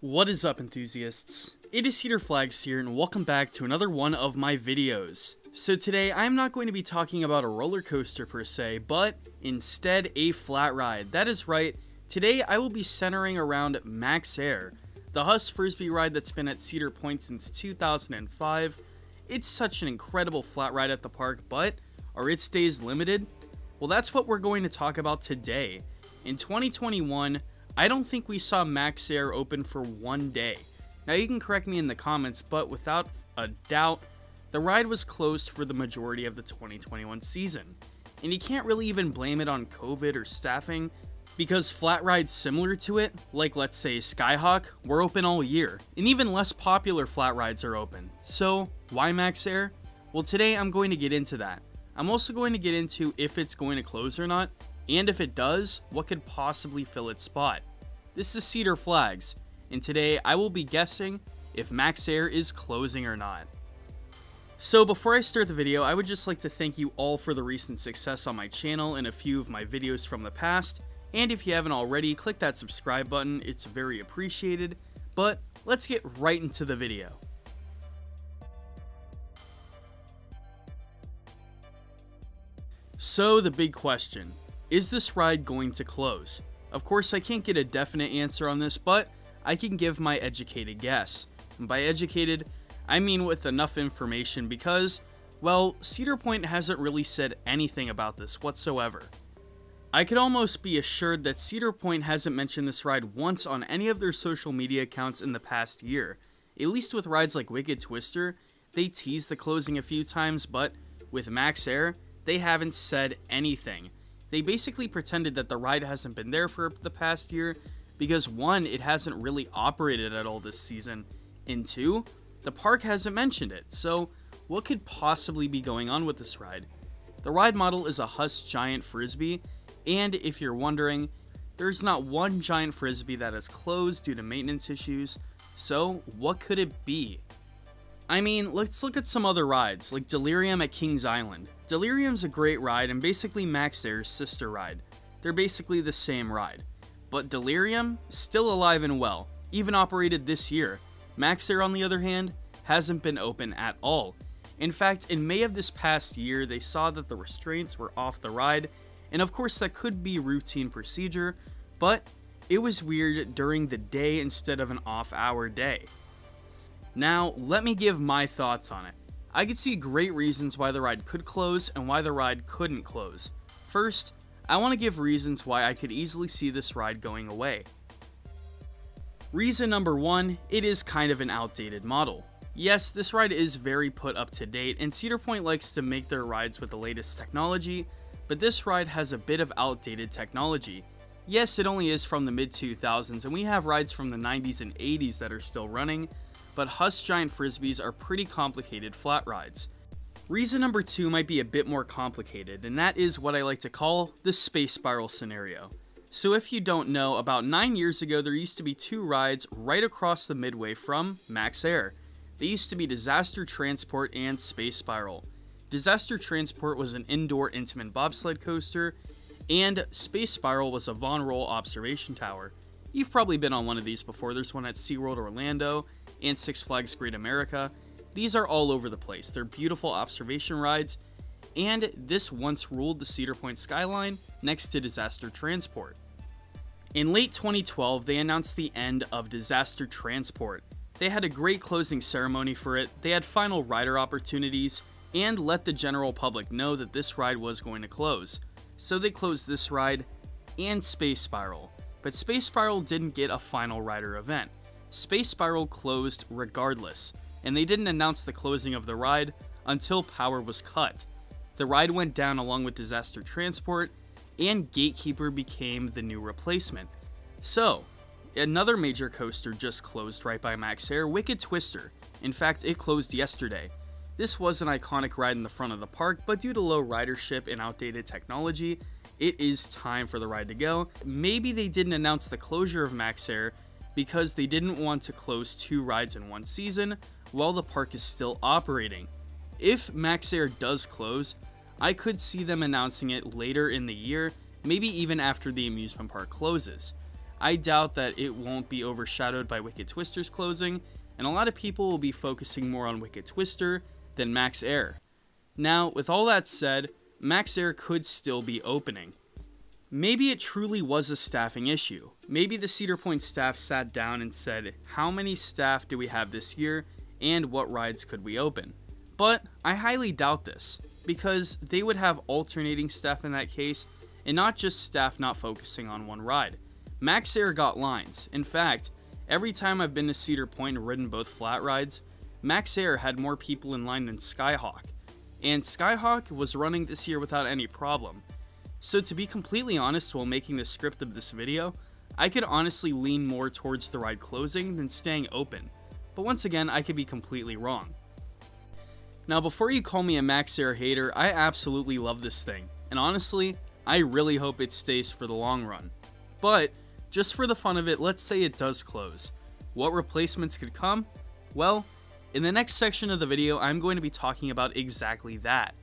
What is up, enthusiasts? It is Cedar Flags here, and welcome back to another one of my videos. So today, I'm not going to be talking about a roller coaster per se, but instead a flat ride. That is right, today I will be centering around MaxAir, the Huss Frisbee ride that's been at Cedar Point since 2005. It's such an incredible flat ride at the park, but are its days limited? Well, that's what we're going to talk about today. In 2021, I don't think we saw MaxAir open for one day. Now you can correct me in the comments, but without a doubt, the ride was closed for the majority of the 2021 season. And you can't really even blame it on COVID or staffing, because flat rides similar to it, like let's say Skyhawk, were open all year, and even less popular flat rides are open. So why MaxAir? Well, today I'm going to get into that. I'm also going to get into if it's going to close or not, and if it does, what could possibly fill its spot. This is Cedar Flags, and today I will be guessing if MaxAir is closing or not. So before I start the video, I would just like to thank you all for the recent success on my channel and a few of my videos from the past, and if you haven't already, click that subscribe button, it's very appreciated. But let's get right into the video. So the big question, is this ride going to close? Of course, I can't get a definite answer on this, but I can give my educated guess. And by educated, I mean with enough information because, well, Cedar Point hasn't really said anything about this whatsoever. I could almost be assured that Cedar Point hasn't mentioned this ride once on any of their social media accounts in the past year. At least with rides like Wicked Twister, they teased the closing a few times, but with MaxAir, they haven't said anything. They basically pretended that the ride hasn't been there for the past year because 1, it hasn't really operated at all this season, and 2, the park hasn't mentioned it. So what could possibly be going on with this ride? The ride model is a Huss Giant Frisbee, and if you're wondering, there's not one Giant Frisbee that is closed due to maintenance issues, so what could it be? I mean, let's look at some other rides, like Delirium at Kings Island. Delirium's a great ride and basically MaxAir's sister ride. They're basically the same ride. But Delirium, still alive and well, even operated this year. MaxAir, on the other hand, hasn't been open at all. In fact, in May of this past year, they saw that the restraints were off the ride, and of course that could be routine procedure, but it was weird during the day instead of an off-hour day. Now, let me give my thoughts on it. I could see great reasons why the ride could close and why the ride couldn't close. First, I want to give reasons why I could easily see this ride going away. Reason number 1, it is kind of an outdated model. Yes, this ride is very put up to date, and Cedar Point likes to make their rides with the latest technology, but this ride has a bit of outdated technology. Yes, it only is from the mid-2000s, and we have rides from the 90s and 80s that are still running, but Huss Giant Frisbees are pretty complicated flat rides. Reason number 2 might be a bit more complicated, and that is what I like to call the space spiral scenario. So if you don't know, about 9 years ago there used to be 2 rides right across the midway from MaxAir. They used to be Disaster Transport and Space Spiral. Disaster Transport was an indoor intimate bobsled coaster, and Space Spiral was a Von Roll observation tower. You've probably been on one of these before. There's one at SeaWorld Orlando and Six Flags Great America. These are all over the place. They're beautiful observation rides, and this once ruled the Cedar Point skyline next to Disaster Transport. In late 2012, they announced the end of Disaster Transport. They had a great closing ceremony for it, they had final rider opportunities, and let the general public know that this ride was going to close. So they closed this ride and Space Spiral, but Space Spiral didn't get a final rider event. Space Spiral closed regardless, and they didn't announce the closing of the ride until power was cut. The ride went down along with Disaster Transport, and Gatekeeper became the new replacement. So, another major coaster just closed right by MaxAir, Wicked Twister. In fact, it closed yesterday. This was an iconic ride in the front of the park, but due to low ridership and outdated technology, it is time for the ride to go. Maybe they didn't announce the closure of MaxAir because they didn't want to close 2 rides in one season while the park is still operating. If MaxAir does close, I could see them announcing it later in the year, maybe even after the amusement park closes. I doubt that it won't be overshadowed by Wicked Twister's closing, and a lot of people will be focusing more on Wicked Twister than MaxAir. Now, with all that said, MaxAir could still be opening. Maybe it truly was a staffing issue. Maybe the Cedar Point staff sat down and said, how many staff do we have this year, and what rides could we open? But I highly doubt this, because they would have alternating staff in that case, and not just staff not focusing on one ride. MaxAir got lines. In fact, every time I've been to Cedar Point and ridden both flat rides, MaxAir had more people in line than Skyhawk. And Skyhawk was running this year without any problem. So to be completely honest while making the script of this video, I could honestly lean more towards the ride closing than staying open. But once again, I could be completely wrong. Now before you call me a MaxAir hater, I absolutely love this thing. And honestly, I really hope it stays for the long run. But, just for the fun of it, let's say it does close. What replacements could come? Well, in the next section of the video, I'm going to be talking about exactly that.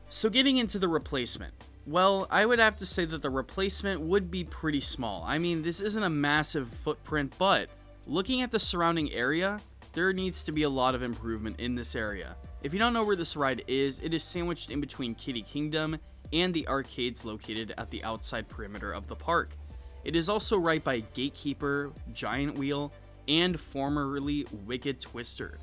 So getting into the replacement. Well, I would have to say that the replacement would be pretty small. I mean, this isn't a massive footprint, but looking at the surrounding area, there needs to be a lot of improvement in this area. If you don't know where this ride is, it is sandwiched in between Kitty Kingdom and the arcades located at the outside perimeter of the park. It is also right by Gatekeeper, Giant Wheel, and formerly Wicked Twister.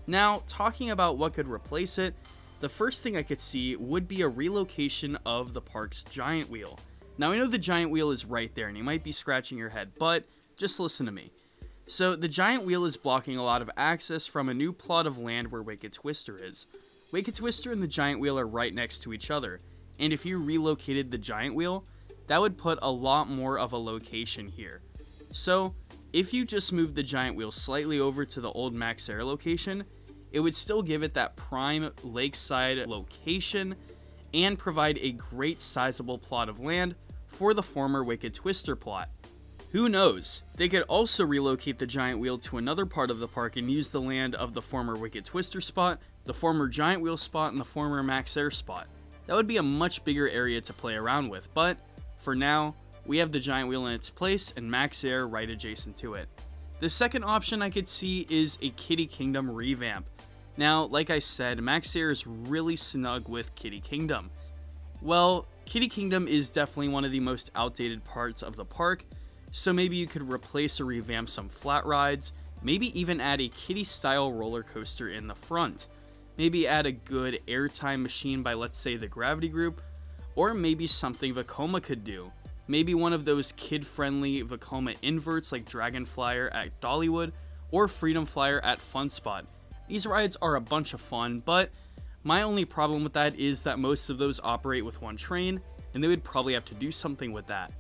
Now, talking about what could replace it, the first thing I could see would be a relocation of the park's Giant Wheel. Now, I know the Giant Wheel is right there, and you might be scratching your head, but just listen to me. So, the Giant Wheel is blocking a lot of access from a new plot of land where Wicked Twister is. Wicked Twister and the Giant Wheel are right next to each other, and if you relocated the Giant Wheel, that would put a lot more of a location here. So, if you just moved the Giant Wheel slightly over to the old MaxAir location, it would still give it that prime lakeside location and provide a great sizable plot of land for the former Wicked Twister plot. Who knows, they could also relocate the Giant Wheel to another part of the park and use the land of the former Wicked Twister spot, the former Giant Wheel spot, and the former MaxAir spot. That would be a much bigger area to play around with, but for now, we have the Giant Wheel in its place and MaxAir right adjacent to it. The second option I could see is a Kitty Kingdom revamp. Now, like I said, MaxAir is really snug with Kitty Kingdom. Well, Kitty Kingdom is definitely one of the most outdated parts of the park, so maybe you could replace or revamp some flat rides, maybe even add a Kitty-style roller coaster in the front. Maybe add a good airtime machine by, let's say, the Gravity Group, or maybe something Vekoma could do. Maybe one of those kid-friendly Vekoma inverts like Dragon Flyer at Dollywood, or Freedom Flyer at Fun Spot. These rides are a bunch of fun, but my only problem with that is that most of those operate with one train, and they would probably have to do something with that.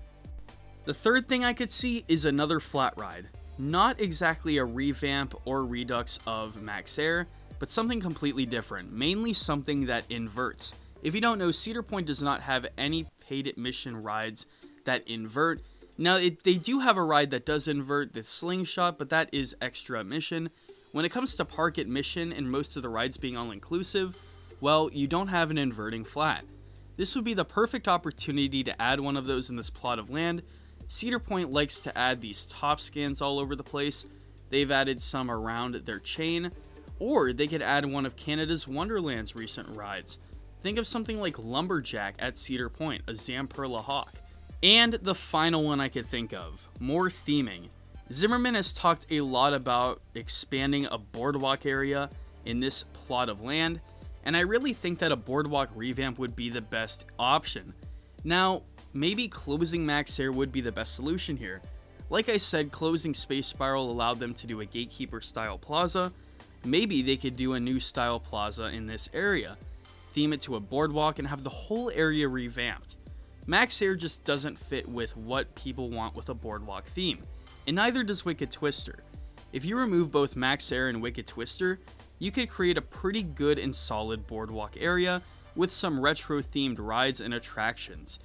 The third thing I could see is another flat ride. Not exactly a revamp or redux of MaxAir, but something completely different, mainly something that inverts. If you don't know, Cedar Point does not have any paid admission rides that invert. Now, they do have a ride that does invert, the Slingshot, but that is extra admission. When it comes to park admission and most of the rides being all-inclusive, well, you don't have an inverting flat. This would be the perfect opportunity to add one of those in this plot of land. Cedar Point likes to add these top scans all over the place. They've added some around their chain, or they could add one of Canada's Wonderland's recent rides. Think of something like Lumberjack at Cedar Point, a Zamperla Hawk. And the final one I could think of, more theming. Zimmerman has talked a lot about expanding a boardwalk area in this plot of land, and I really think that a boardwalk revamp would be the best option. Now, maybe closing MaxAir would be the best solution here. Like I said, closing Space Spiral allowed them to do a Gatekeeper style plaza. Maybe they could do a new style plaza in this area, theme it to a boardwalk, and have the whole area revamped. MaxAir just doesn't fit with what people want with a boardwalk theme, and neither does Wicked Twister. If you remove both MaxAir and Wicked Twister, you could create a pretty good and solid boardwalk area with some retro themed rides and attractions.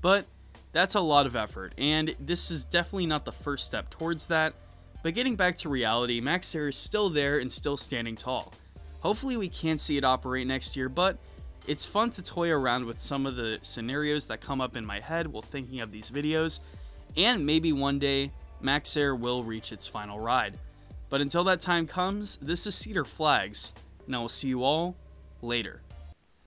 But that's a lot of effort, and this is definitely not the first step towards that. But getting back to reality, MaxAir is still there and still standing tall. Hopefully we can see it operate next year, but It's fun to toy around with some of the scenarios that come up in my head while thinking of these videos, and maybe one day MaxAir will reach its final ride. But until that time comes, this is Cedar Flags, and I will see you all later.